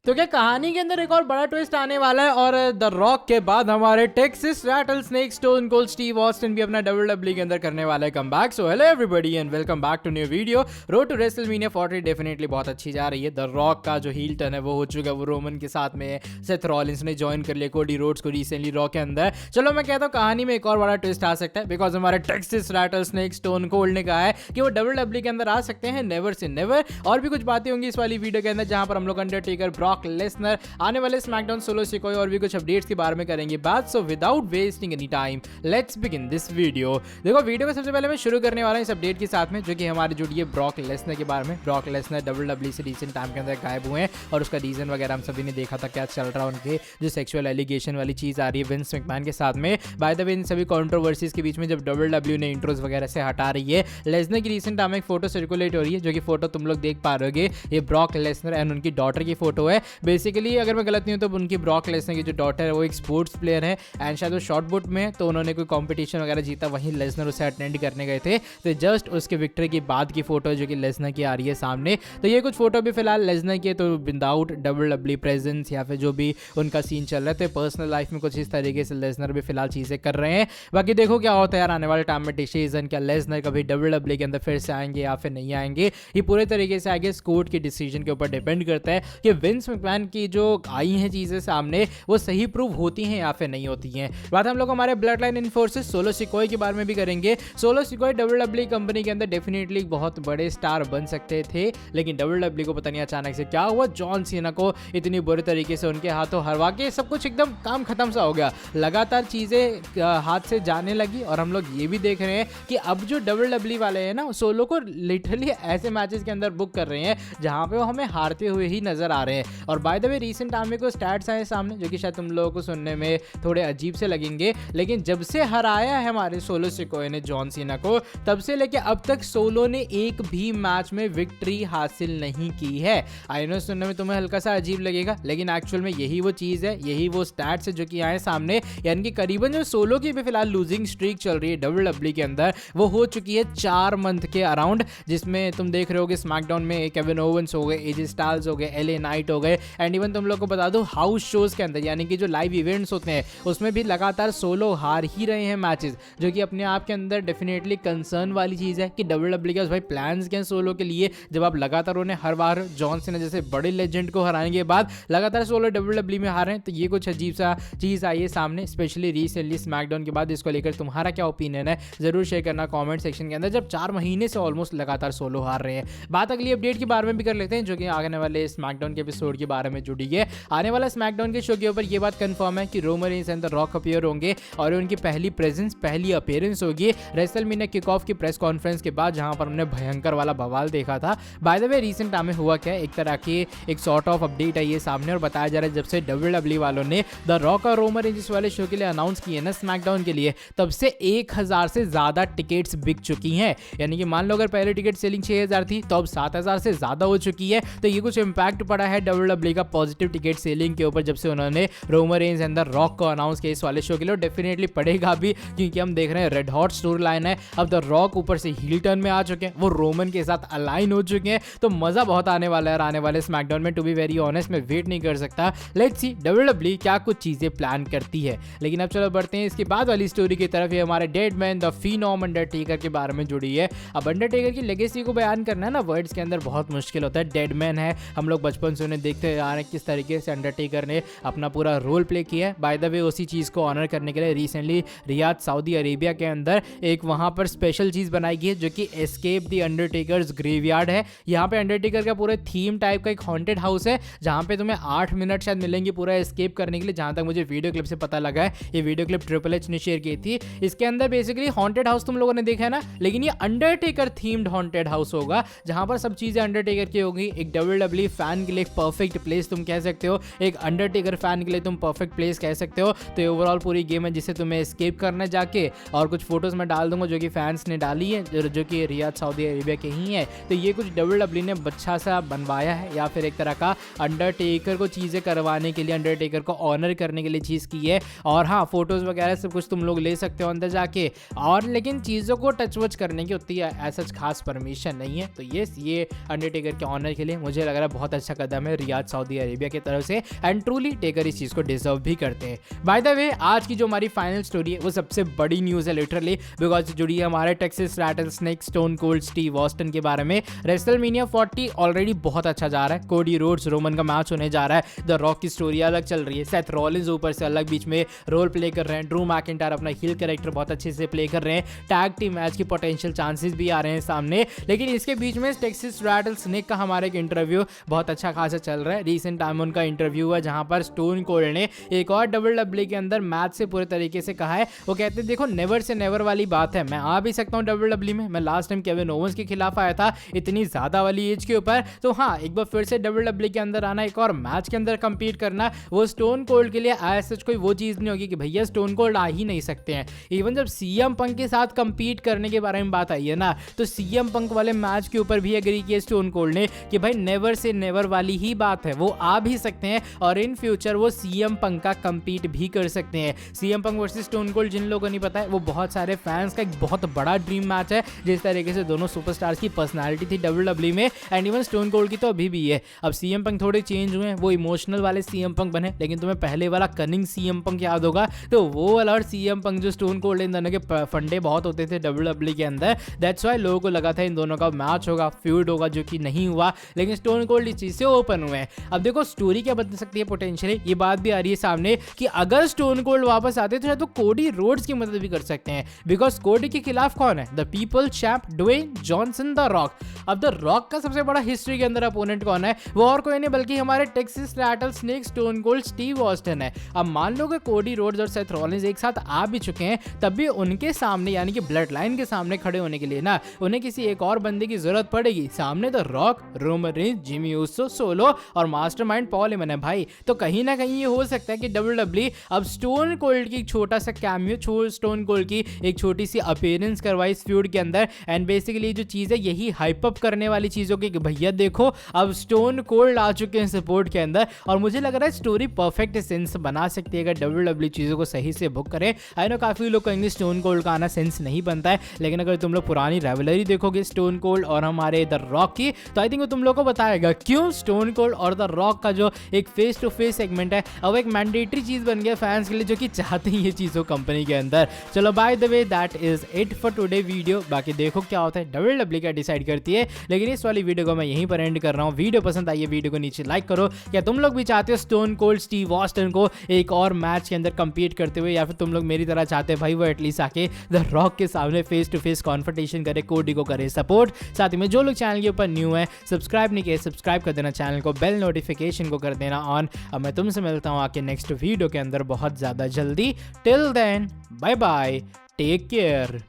तो क्या कहानी के अंदर एक और बड़ा ट्विस्ट आने वाला है और द रॉक के बाद हमारे Texas Rattlesnake Stone Cold Steve Austin भी अपना डब्ल्यूडब्ल्यूई के अंदर करने वाला है comeback. So hello everybody and welcome back to new video. Road to WrestleMania 40 definitely बहुत अच्छी जा रही है। द रॉक का जो हील टर्न है वो हो चुका है, वो रोमन के साथ में सेथ रॉलिंस ने ज्वाइन कर लिया कोडी रोड्स को रिसेंटली रॉक के अंदर। चलो मैं कहता हूँ कहानी में एक और बड़ा ट्विस्ट आ सकता है बिकॉज हमारे टेक्सास रैटलस्नेक स्टोन कोल्ड ने कहा है कि वो डब्ल्यूडब्ल्यूई के अंदर आ सकते हैं नेवर से नेवर। और भी कुछ बातें होंगी इस वाली वीडियो के अंदर जहां पर हम लोग अंडरटेकर, ब्रॉक लेसनर, आने वाले स्मैकडाउन, सोलो सिकोई और भी कुछ अपडेट्स के बारे में करेंगे बात। So without wasting any time let's begin this video. देखो वीडियो को सबसे पहले मैं शुरू करने वाला हूं इस अपडेट के साथ में जो कि हमारी जुड़ी है ब्रॉक लेसनर के बारे में। ब्रॉक लेसनर डब्ल्यूडब्ल्यूई से रिसेंट टाइम के अंदर गायब हुए हैं और उसका रीजन वगैरह हम सभी ने देखा था क्या चल रहा है। उनके जो सेक्सुअल एलिगेशन वाली चीज आ रही है विंस मैकमैन के साथ में। बाय द वे इन सभी कंट्रोवर्सीज के बीच में जब डब्ल्यूडब्ल्यूई ने इंट्रोज वगैरह से हटा रही है, लेसनर की रिसेंट टाइम में एक फोटो सर्कुलेट हो रही है जो कि फोटो तुम लोग देख पा रहे होगे। ये ब्रॉक लेसनर एंड उनकी डॉटर की फोटो है। बेसिकली अगर मैं गलत नहीं हूं तो उनकी ब्रॉक लेसनर की जो डॉटर है वो एक स्पोर्ट्स प्लेयर है एंड शायद वो शॉर्ट पुट में, तो उन्होंने कोई कंपटीशन वगैरह जीता, वहीं लेसनर उसे अटेंड करने गए थे। तो जस्ट उसके विक्ट्री के बाद की फोटो जो कि लेसनर की आ रही है सामने। तो ये कुछ फोटो भी फिलहाल लेसनर की, तो विदाउट डब्ल्यूडब्ल्यूई प्रेजेंस या फिर जो भी उनका सीन चल रहा है, तो पर्सनल लाइफ में कुछ इस तरीके से लेसनर भी फिलहाल चीजें कर रहे हैं। बाकी देखो क्या होता है यार आने वाले टाइम में डिसीजन, क्या लेसनर कभी डब्ल्यूडब्ल्यूई के अंदर फिर से आएंगे या फिर नहीं आएंगे, ये पूरे तरीके से आगे कोर्ट के डिसीजन के ऊपर डिपेंड करता है कि विंस मैकमैन की जो आई हैं चीजें सामने वो सही प्रूव होती हैं या फिर नहीं होती हैं। बात हम लोग हमारे ब्लड लाइन इनफोर्सेस सोलो सिकोई के बारे में भी करेंगे। सोलो सिकोई डब्ल्यूडब्ल्यूई कंपनी के अंदर डेफिनेटली बहुत बड़े स्टार बन सकते थे, लेकिन डब्ल्यूडब्ल्यूई को पता नहीं अचानक से क्या हुआ, जॉन सीना को इतनी बुरी तरीके से उनके हाथों हरवा के सब कुछ एकदम काम खत्म सा हो गया। लगातार चीजें हाथ से जाने लगी और हम लोग ये भी देख रहे हैं कि अब जो डब्ल्यूडब्ल्यूई वाले हैं ना सोलो को लिटरली ऐसे मैचेस के अंदर बुक कर रहे हैं जहां पे वो हमें हारते हुए ही नजर आ रहे हैं। और by the way recent time में कुछ स्टैट्स आए सामने जो कि शायद तुम लोगों को सुनने में थोड़े अजीब से लगेंगे, लेकिन जब से हराया है हमारे सोलो सिकोई ने जॉन सीना को, तब से लेके अब तक सोलो ने एक भी मैच में विक्ट्री हासिल नहीं की है। आई नो सुनने में तुम्हें हल्का सा अजीब लगेगा, लेकिन एक्चुअल में यही वो चीज है, यही वो स्टैट्स है जो कि आए सामने। यानी कि करीबन जो सोलो की भी फिलहाल लूजिंग स्ट्रीक चल रही है डब्ल्यूडब्ल्यूई के अंदर वो हो चुकी है 4 मंथ के अराउंड, जिसमें तुम देख रहे होगे स्मैकडाउन में केविन ओवेंस हो गए, एजे स्टाइल्स हो गए, एलए नाइट हो गए एंड इवन तुम लोग को बता दो हाउस शोज के अंदर यानी कि जो लाइव इवेंट्स होते हैं उसमें भी लगातार सोलो हार ही रहे हैं मैचेस, जो कि अपने आप के अंदर डेफिनेटली कंसर्न वाली चीज है कि डब्ल्यूडब्ल्यूई के भाई प्लान्स क्या सोलो के लिए। जब आप लगातार उन्हें हर बार जॉन सीना जैसे बड़े लेजेंड को हराने के बाद लगातार सोलो डब्ल्यूडब्ल्यूई में हार रहे हैं, तो ये कुछ अजीब सा चीज आई है सामने, स्पेशली रिसेंटली स्मैकडाउन के बाद। इसको लेकर तुम्हारा क्या ओपिनियन है जरूर शेयर करना कमेंट सेक्शन के अंदर, जब 4 महीने से ऑलमोस्ट लगातार सोलो हार रहे हैं। बात अगली अपडेट के बारे में भी कर लेते हैं जो कि आने वाले स्मैकडाउन के एपिसोड के बारे में जुड़ी है। आने वाला स्मैकडाउन के शो के ऊपर ये बात कंफर्म है कि Roman Reigns and the rock appear होंगे और उनकी पहली प्रेजेंस, पहली अपीयरेंस होगी रेसलमेनिया किक ऑफ की प्रेस कॉन्फ्रेंस के बाद, जहां पर हमने भयंकर वाला बवाल देखा था। By the way recent time में हुआ क्या, एक तरह की एक सॉर्ट ऑफ अपडेट आई है सामने और बताया जा रहा है जब से डब्ल्यूडब्ल्यूई वालों ने द रॉक और रोमन रेंस वाले शो के लिए अनाउंस किए ना स्मैकडाउन के लिए, तब से 1000 से ज्यादा टिकट्स बिक चुकी हैं। यानी कि मान लो अगर पहले टिकट सेलिंग 6000 थी तो अब 7000 से ज्यादा हो चुकी है। तो ये कुछ इंपैक्ट पड़ा है डब्ल्यूडब्ल्यूई का पॉजिटिव टिकट सेलिंग के ऊपर जब से उन्होंने Roman Reigns and the rock को अनाउंस किया इस वाले शो के लिए। डेफिनेटली पड़ेगा भी क्योंकि हम देख रहे हैं रेड हॉट स्टोरी लाइन है। अब द रॉक ऊपर से हील टर्न में आ चुके हैं, वो रोमन के साथ अलाइन हो चुके हैं, तो मजा बहुत आने वाला है आने वाले स्मैकडाउन में। टू बी वेरी ऑनेस्ट मैं वेट नहीं कर सकता। लेट्स सी डब्ल्यूडब्ल्यूई क्या कुछ चीजें प्लान करती है। लेकिन अब चलो बढ़ते हैं इसके बाद वाली स्टोरी की तरफ। ये हमारे डेड मैन द फिनोम अंडरटेकर के बारे में जुड़ी है। अब अंडरटेकर की लेगेसी को बयान करना है ना वर्ड्स के अंदर बहुत मुश्किल होता है। डेड मैन है, हम लोग बचपन से उन्हें देखते आ रहे हैं किस तरीके से अंडरटेकर ने अपना पूरा रोल प्ले किया है। बाय द वे उसी चीज को ऑनर करने के लिए रिसेंटली रियाद सऊदी अरेबिया के अंदर एक वहां पर स्पेशल चीज बनाई गई है जो कि एस्केप द अंडरटेकर्स ग्रेवयार्ड है। यहाँ पे अंडरटेकर का पूरा थीम टाइप का एक हॉन्टेड हाउस है जहां पे तुम्हें 8 मिनट शायद मिलेंगे पूरा एस्केप करने के लिए, जहां तक मुझे वीडियो क्लिप से पता लगा है। ये वीडियो क्लिप ट्रिपल एच ने शेयर की थी। इसके अंदर बेसिकली हॉन्टेड हाउस तुम लोगों ने देखा है ना, लेकिन ये अंडरटेकर थीम्ड हॉन्टेड हाउस होगा जहां पर सब चीजें अंडरटेकर की होगी। एक डब्ल्यूडब्ल्यूई फैन के लिए एक परफेक्ट प्लेस तुम कह सकते हो, एक अंडरटेकर फैन के लिए तुम परफेक्ट प्लेस कह सकते हो। तो ओवरऑल पूरी गेम है जिसे तुम्हें एस्केप करना जाके, और कुछ फोटोज में डाल दूंगा जो कि फैंस ने डाली है जो कि रियाद सऊदी अरेबिया के ही है। तो ये कुछ डब्ल्यूडब्ल्यूई ने बच्चा सा बनवाया है या फिर एक तरह का अंडरटेकर को चीजें करवाने के लिए, अंडरटेकर को ऑनर करने के लिए चीज की है। और हाँ फोटोज वगैरह सब कुछ तुम लोग ले सकते हो अंदर जाके, और लेकिन चीजों को टच वच करने की उतनी ऐसा खास परमिशन नहीं है। तो ये अंडरटेकर के ऑनर के लिए मुझे लग रहा है बहुत अच्छा कदम है रियाद आज सऊदी अरेबिया की तरफ से, एंड ट्रूली टेकर इस चीज को डिजर्व भी करते हैं। बाय द वे, आज की जो हमारी फाइनल स्टोरी है वो सबसे बड़ी न्यूज है लिटरली, बिकॉज जुड़ी है हमारे Texas Rattlesnake Stone Cold Steve Austin के बारे में। रेसलमेनिया 40 ऑलरेडी बहुत अच्छा जा रहा है, कोडी रोड्स रोमन का मैच होने जा रहा है, द रॉक की स्टोरी अलग चल रही है, सेथ रॉलिंस ऊपर से अलग बीच में रोल प्ले कर रहे हैं, ड्रू मैकिंटायर अपना हील कैरेक्टर बहुत अच्छे से प्ले कर रहे हैं, टैग टीम मैच की पोटेंशियल चांसेस भी आ रहे हैं सामने। लेकिन इसके बीच में टेक्सास रैटलस्नेक का हमारा एक इंटरव्यू बहुत अच्छा खासा चल रहा है। रिसेंट टाइम उनका इंटरव्यू है जहां पर स्टोन कोल्ड ने एक और WWE के अंदर मैच से पूरे तरीके से कहा है। वो कहते हैं देखो नेवर से नेवर वाली बात है, मैं आ भी सकता हूँ WWE में, मैं लास्ट टाइम केविन ओवेंस के खिलाफ आया था इतनी ज्यादा वाली एज के ऊपर, तो हाँ एक बार फिर से WWE के अंदर आना, एक और मैच के अंदर कंपीट करना, वो स्टोन कोल्ड के लिए आज सच कोई वो चीज नहीं होगी कि भैया स्टोन कोल्ड आ ही नहीं सकते हैं। इवन जब सीएम पंक के साथ कंपीट करने के बारे में बात आई है ना, तो सीएम पंक वाले मैच के ऊपर भी एग्री किया स्टोन कोल्ड ने कि भाई नेवर से नेवर वाली ही बात है, वो आ भी सकते हैं और इन फ्यूचर वो सीएम पंक का कंपीट भी कर सकते हैं। CM Punk versus Stone Cold जिन लोगों को नहीं पता है, वो बहुत सारे फैंस का एक बहुत बड़ा ड्रीम मैच है, जिस तरीके से दोनों सुपरस्टार्स की पर्सनालिटी थी WWE में, एंड इवन स्टोन कोल्ड की तो अभी भी है। अब सीएम पंक थोड़े चेंज हुए हैं, वो इमोशनल वाले सीएम पंक बने, लेकिन तुम्हें पहले वाला कनिंग सीएम पंक याद होगा, तो वो वाला और सीएम पंक जो स्टोन कोल्ड, इन दोनों के फंडे बहुत होते थे WWE के अंदर। दैट्स व्हाई लोगों को लगा था इन दोनों का मैच होगा, फ्यूड होगा, जो कि नहीं हुआ, लेकिन स्टोन कोल्ड इस चीज से ओपन हुए हैं। अब देखो स्टोरी क्या बदल सकती है पोटेंशियली, ये बात भी आ रही है सामने कि अगर स्टोन कोल्ड वापस आते तो शायद तो कोडी रोड्स की मदद भी कर सकते हैं, बिकॉज कोडी के खिलाफ कौन है, the people champ Dwayne Johnson the Rock. अब द रॉक का सबसे बड़ा हिस्ट्री के अंदर अपोनेंट कौन है, वो और कोई नहीं बल्कि हमारे Texas Rattlesnake Stone Cold Steve Austin है। अब मान लो कि कोडी रोड्स और सेथ रॉलिंस एक साथ आ भी चुके हैं, तब भी उनके सामने यानी कि ब्लड लाइन के सामने खड़े होने के लिए ना उन्हें किसी एक और बंदे की जरूरत पड़ेगी। सामने the rock, Roman Reigns, Jimmy Uso, solo और मास्टरमाइंड पॉल हेमन है भाई। तो कहीं ना कहीं ये हो सकता है कि WWE अब स्टोन कोल्ड की छोटा सा कैमियो, स्टोन कोल्ड की एक छोटी सी अपीयरेंस करवाई इस फ्यूड के अंदर, एंड बेसिकली जो चीज है यही हाइप अप करने वाली चीजों की, भैया देखो अब स्टोन कोल्ड आ चुके हैं सपोर्ट के अंदर। और मुझे लग रहा है स्टोरी परफेक्ट सेंस बना सकती है अगर WWE चीजों को सही से बुक करे। आई नो काफी लोग कहेंगे स्टोन कोल्ड का आना सेंस नहीं बनता है, लेकिन अगर तुम लोग पुरानी राइवलरी देखोगे स्टोन कोल्ड और हमारे द रॉक की, तो आई थिंक वो तुम लोग को बताएगा क्यों स्टोन कोल्ड और द रॉक का जो एक फेस टू फेस सेगमेंट है अब एक मैंडेटरी चीज बन गया फैंस के लिए, जो कि चाहते हैं ये चीज हो कंपनी के अंदर। चलो by the way that is it for today video. बाकी देखो क्या होता है, WWE क्या डिसाइड करती है, लेकिन इस वाली वीडियो को मैं यहीं पर एंड कर रहा हूँ। वीडियो पसंद आई है वीडियो को नीचे लाइक करो। क्या तुम लोग भी चाहते हो स्टोन कोल्ड स्टीव ऑस्टिन को एक और मैच के अंदर कंपीट करते हुए, या फिर तुम लोग मेरी तरह चाहते हैं भाई वो एटलीस्ट आके द रॉक के सामने फेस टू फेस कॉन्फ्रंटेशन करे, कोडी को करे सपोर्ट। साथ ही में जो लोग चैनल के ऊपर न्यू है, सब्सक्राइब नहीं किए सब्सक्राइब कर देना चैनल को, बेल नोटिफिकेशन को कर देना ऑन। अब मैं तुमसे मिलता हूँ आके नेक्स्ट वीडियो के अंदर बहुत ज़्यादा जल्दी। Till then bye bye, take care.